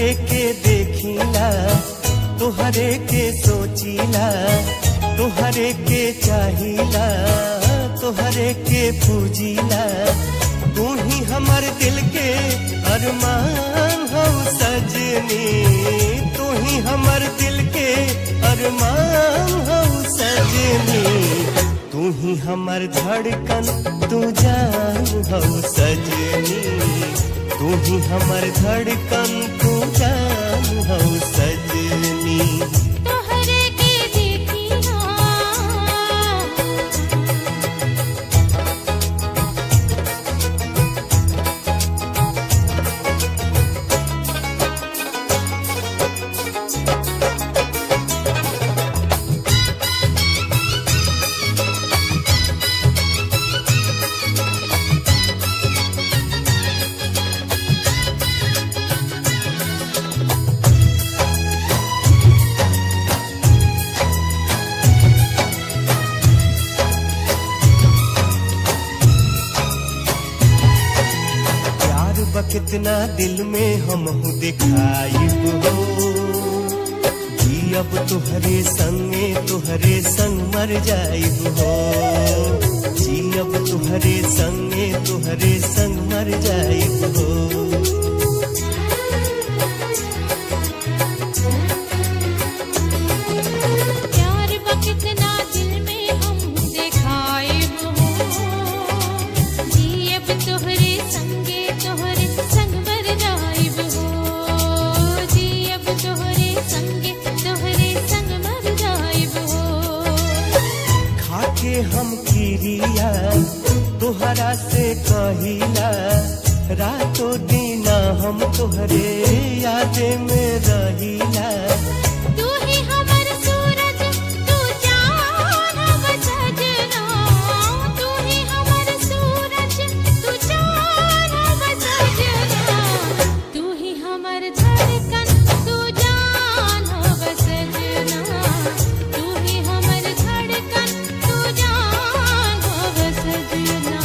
तुहरे के देखिला, तुहरे के सोचिला, तुहरे के चाहिला, तुहरे के पूजिला। तू ही हमर दिल के अरमान हो सजनी, तू ही हमर दिल के अरमान हो सजनी। तू ही हमर धड़कन तू जान हो सजनी, तू ही हमर धड़कन तू जान हो सजनी। कितना दिल में हम दिखाइब हो, जी अब तुहरे संगे तुहरे संग मर जाइब हो, जी अब तुहरे संगे तुहरे संग मर जाइब हो। हम किरिया तुहरा से कहिला, रातों दीना हम तुहरे याद में रहिला। तू ही हमर सूरज तू चाँद हम सजना, तू ही हमर सूरज तू चाँद हम सजना। तू ही हमर धड़कन तू जान हम सजना, तू ही हमर धड़कन तू जान हम सजना।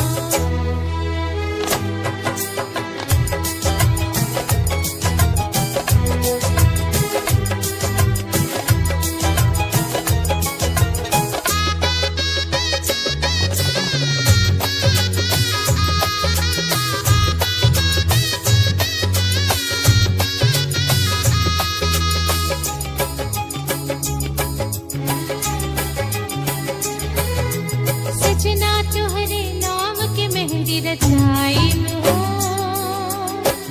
सजना तुहरे नाम के मेहंदी रचाइब हो,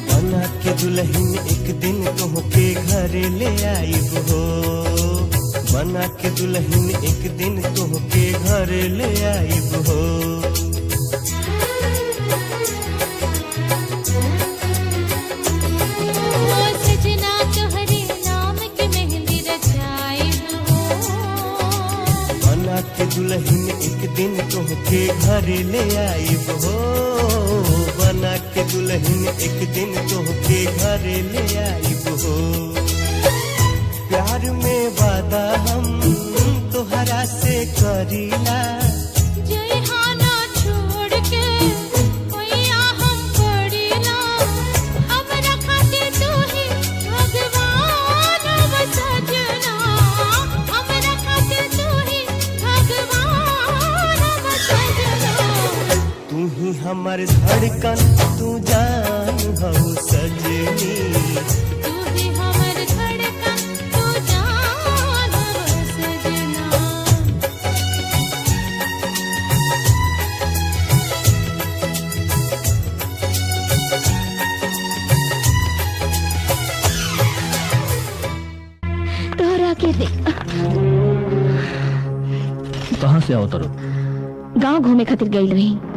बना के दुल्हन एक दिन तोहके घर ले आइब हो, बना के दुल्हन एक दिन तोहके घर ले आइब हो। सजना तुहरे नाम के मेहंदी रचाइब हो, बना के दुल्हन एक दिन तोहके घर ले आइब हो, बना के दुल्हन एक दिन तोहके घर ले आइब हो। प्यार में वादा हम तुहरा से करीला, जइहाना छोड़ के कोइया हम पड़ीला। हमरा खातिर तू ही भगवान हो सजना, हमरा खातिर तू ही भगवान हो सजना। तू ही हमर धड़कन तू जान हो सजनी, तू ही हमर धड़कन तू जान हो सजना। तोहरा के देख कहाँ से आओ तरो? गांव घूमे खातिर गई रही।